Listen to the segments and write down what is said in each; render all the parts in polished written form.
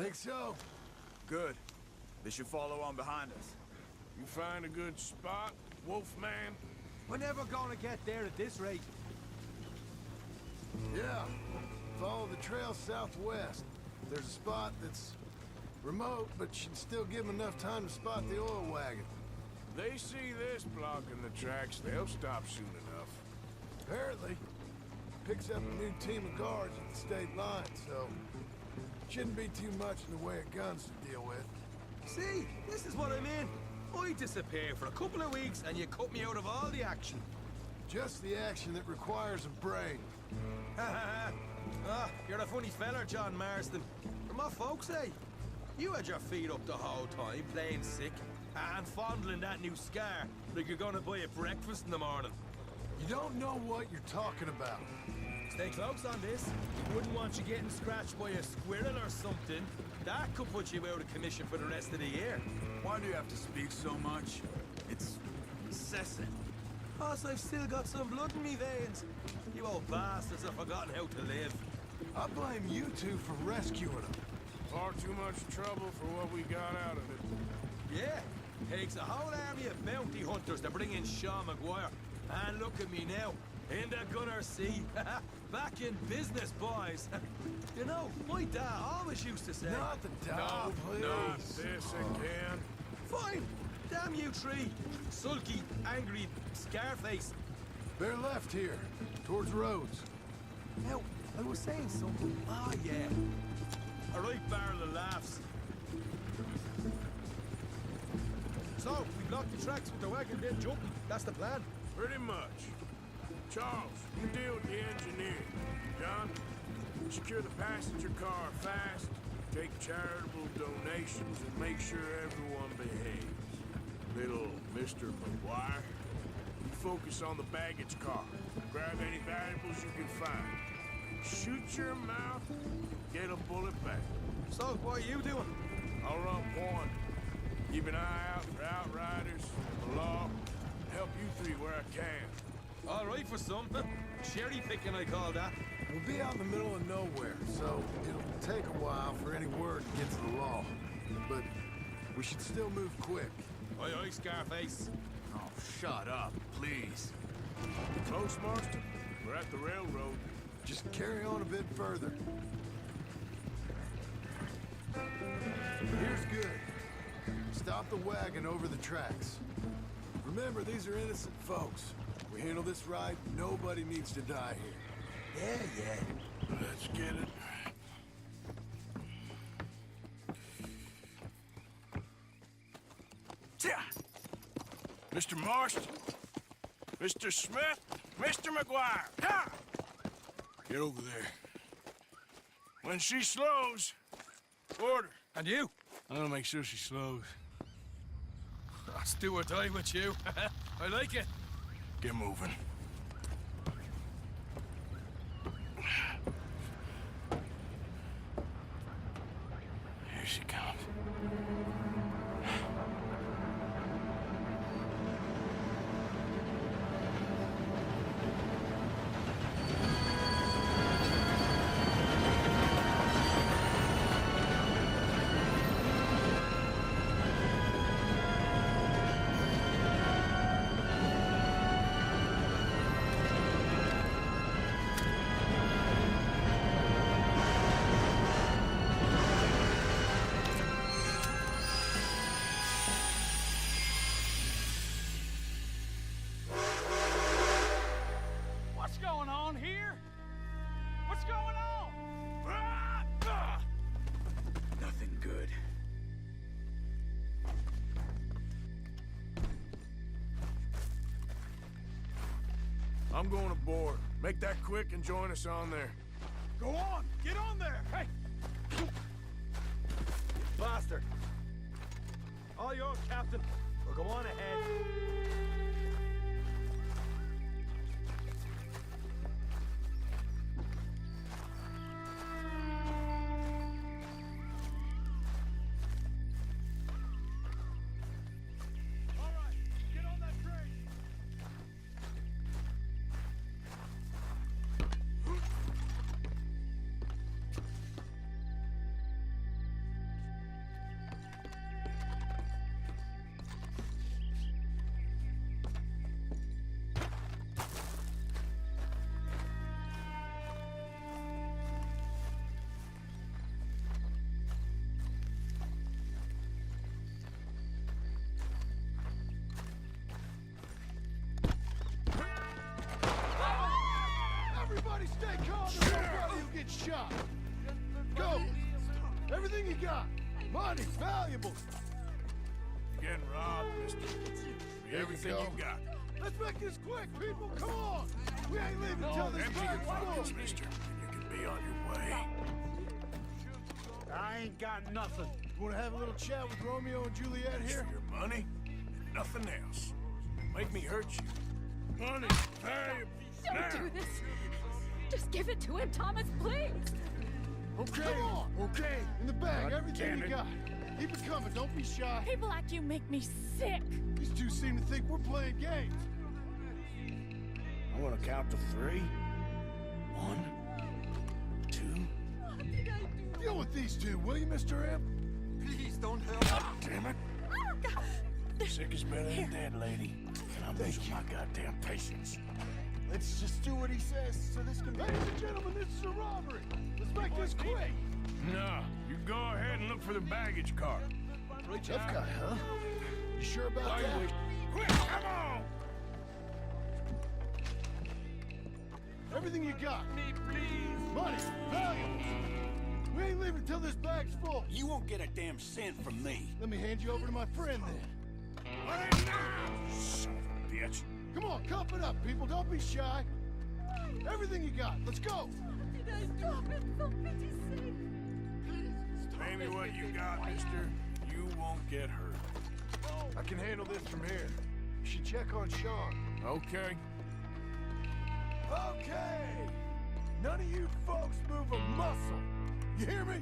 Think so? Good. They should follow on behind us. You find a good spot, Wolfman? We're never gonna get there at this rate. Yeah. Follow the trail southwest. There's a spot that's remote, but should still give them enough time to spot the oil wagon. They see this blocking the tracks, they'll stop soon enough. Apparently, picks up a new team of guards at the state line, so shouldn't be too much in the way of guns to deal with. See, this is what I mean. I disappear for a couple of weeks and you cut me out of all the action. Just the action that requires a brain. You're a funny feller, John Marston. From what folks say, you had your feet up the whole time, playing sick, and fondling that new scar like you're gonna buy a breakfast in the morning. You don't know what you're talking about. Stay close on this. Wouldn't want you getting scratched by a squirrel or something. That could put you out of commission for the rest of the year. Why do you have to speak so much? It's incessant. Plus, I've still got some blood in me veins. You old bastards have forgotten how to live. I blame you two for rescuing them. Far too much trouble for what we got out of it. Yeah, takes a whole army of bounty hunters to bring in Sean McGuire. And look at me now, in the Gunner Sea. Back in business, boys. You know, my dad always used to say... Not the dog, please. Not this again. Fine. Damn you three. Sulky, angry, Scarface. They're left here, towards Rhodes. Now, I was saying something. Ah, yeah. A right barrel of laughs. So, we blocked the tracks with the wagon, then jumping. That's the plan. Pretty much. Charles, you deal with the engineer. John, secure the passenger car fast, take charitable donations, and make sure everyone behaves. Little Mr. McGuire, you focus on the baggage car. Grab any valuables you can find. Shoot your mouth, get a bullet back. So, what are you doing? I'll run point. Keep an eye out for outriders and the law. Help you three where I can. All right for some. Cherry picking, I call that. We'll be out in the middle of nowhere, so it'll take a while for any word to get to the law. But we should still move quick. Aye, aye, Scarface. Oh, shut up, please. Close, Marston. We're at the railroad. Just carry on a bit further. Here's good. Stop the wagon over the tracks. Remember, these are innocent folks. We handle this right, nobody needs to die here. Yeah. Let's get it. Mr. Marston, Mr. Smith, Mr. McGuire, ha! Get over there. When she slows, order. And you? I'm gonna make sure she slows. Let's do or die with you. I like it. Get moving. Here she comes. What's going on here? What's going on? Nothing good. I'm going aboard. Make that quick and join us on there. Go on! Get on there! Hey! Bastard. All yours, Captain. We'll go on ahead. All right, get on that train! Everything you got. Money, valuables. You're getting robbed, mister. There you Everything go. you got. Let's make this quick, people. Come on. We ain't leaving until this Empty your bag's pockets, full. mister, and you can be on your way. I ain't got nothing. You want to have a little chat with Romeo and Juliet It's here? for your money and nothing else. Make me hurt you. Money, valuable. Don't do this. Just give it to him, Thomas, please. Okay. Come on. Okay. In the bag, everything you got. Keep it coming. Don't be shy. People like you make me sick. These two seem to think we're playing games. I'm gonna count to 3. 1, 2. Deal with these two, will you, Mr. Imp? Please don't help. Damn it. Oh, God. Sick is better than dead, lady. And I'm losing my goddamn patience. Let's just do what he says so this can... Ladies and gentlemen, this is a robbery. Let's make this quick. No, you go ahead and look for the baggage car. Right, Tough guy, huh? You sure about Why that? wait? Quick, come on! Everything you got. Me, please. Money, valuables. We ain't leaving until this bag's full. You won't get a damn cent from me. Let me hand you over to my friend then. What now? Son of a bitch. Come on, cup it up, people. Don't be shy. Everything you got. Let's go. Stop it, for pity's sake. Pay me what you got, mister. You won't get hurt. I can handle this from here. You should check on Sean. Okay. Okay. None of you folks move a muscle. You hear me?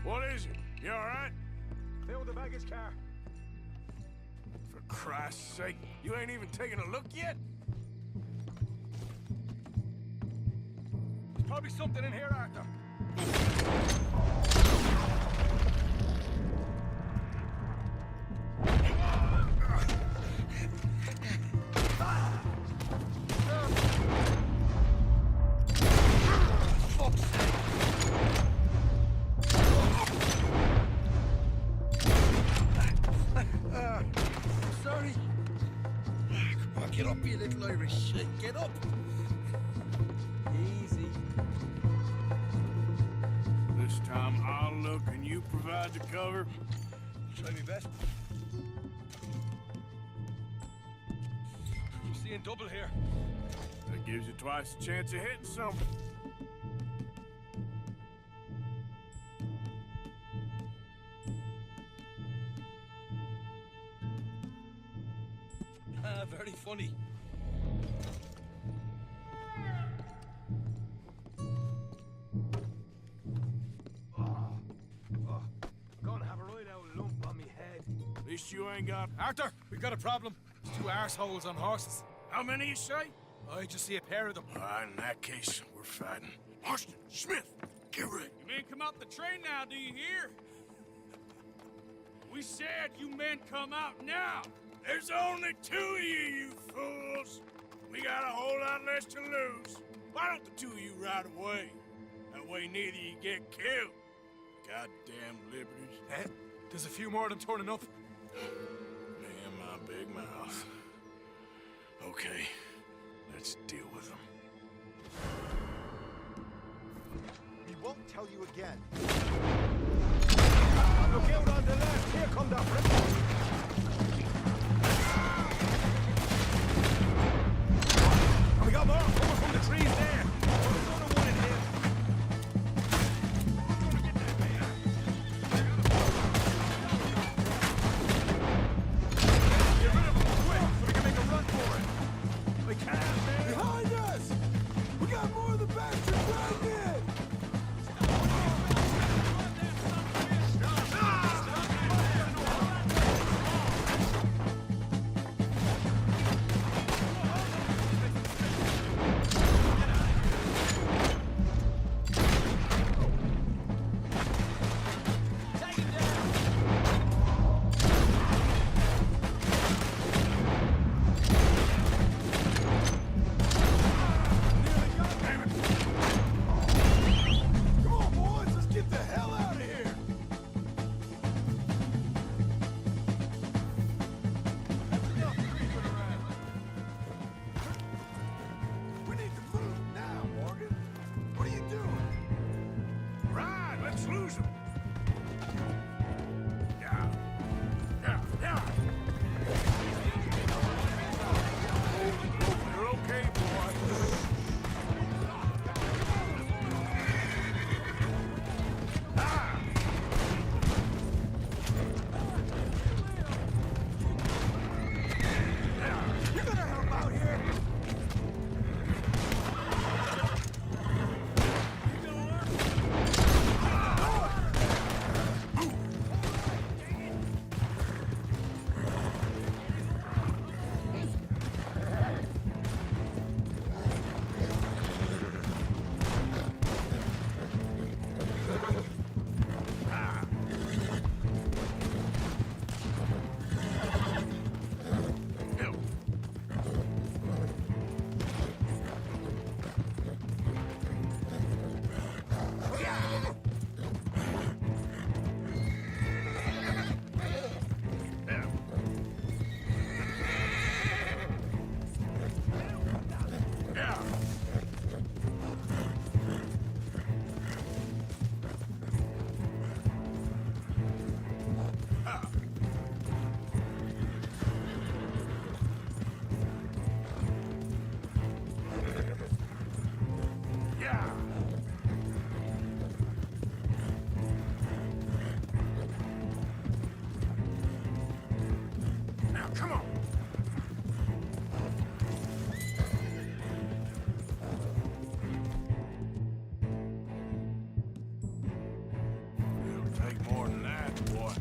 What is it? You all right? Fill the baggage car. For Christ's sake, you ain't even taken a look yet? There's probably something in here, Arthur. Sorry. Come on, get up, you little Irish shit. Get up. Easy. This time I'll look and you provide the cover. Try me best. I'm seeing double here. That gives you twice the chance of hitting something. Very funny. Gonna have a right out lump on me head. At least you ain't got... Arthur, we got a problem. There's 2 arseholes on horses. How many you say? I just see a pair of them. In that case, we're fighting. Marston, Smith, get ready. You men come out the train now, do you hear? We said you men come out now. There's only 2 of you fools. We got a whole lot less to lose. Why don't the 2 of you ride away? That way neither of you get killed. Goddamn liberties. Eh? There's a few more of them turning up. Me and my big mouth. Okay, let's deal with them. We won't tell you again. Look out on the left. Here come the Brits. And we got more coming from the trees there. There's another one in here. Get rid of them quick so we can make a run for it. We can't, man. Behind us! We got more of the bastards right in! lose him. Yeah. Yeah. Yeah. You're okay, boy. Ah! You gotta help out here! Now, come on. It'll take more than that, boy.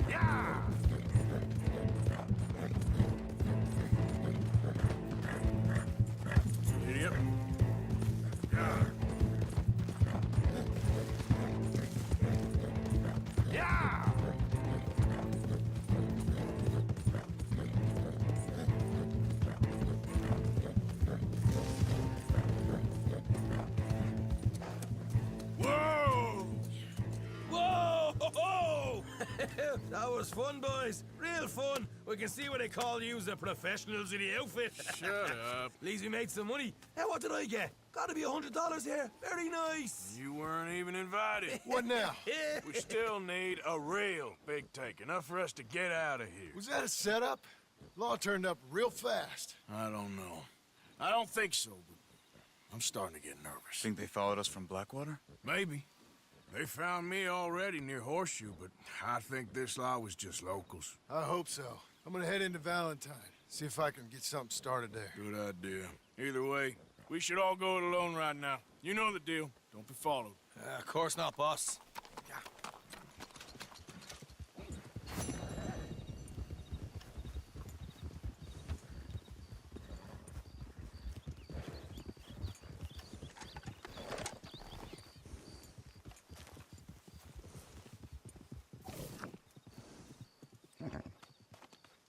Yeah! Idiot. Yeah. Yeah! Whoa! Whoa! Ho, ho! That was fun, boys. Real fun. We can see what they call you the professionals in the outfit. Shut up. At least we made some money. Hey, what did I get? Gotta be $100 here. Very nice. You weren't even invited. What now? We still need a real big take, enough for us to get out of here. Was that a setup? Law turned up real fast. I don't know. I don't think so, but I'm starting to get nervous. Think they followed us from Blackwater? Maybe. They found me already near Horseshoe, but I think this lot was just locals. I hope so. I'm gonna head into Valentine, see if I can get something started there. Good idea. Either way, we should all go it alone right now. You know the deal. Don't be followed. Of course not, boss. Yeah.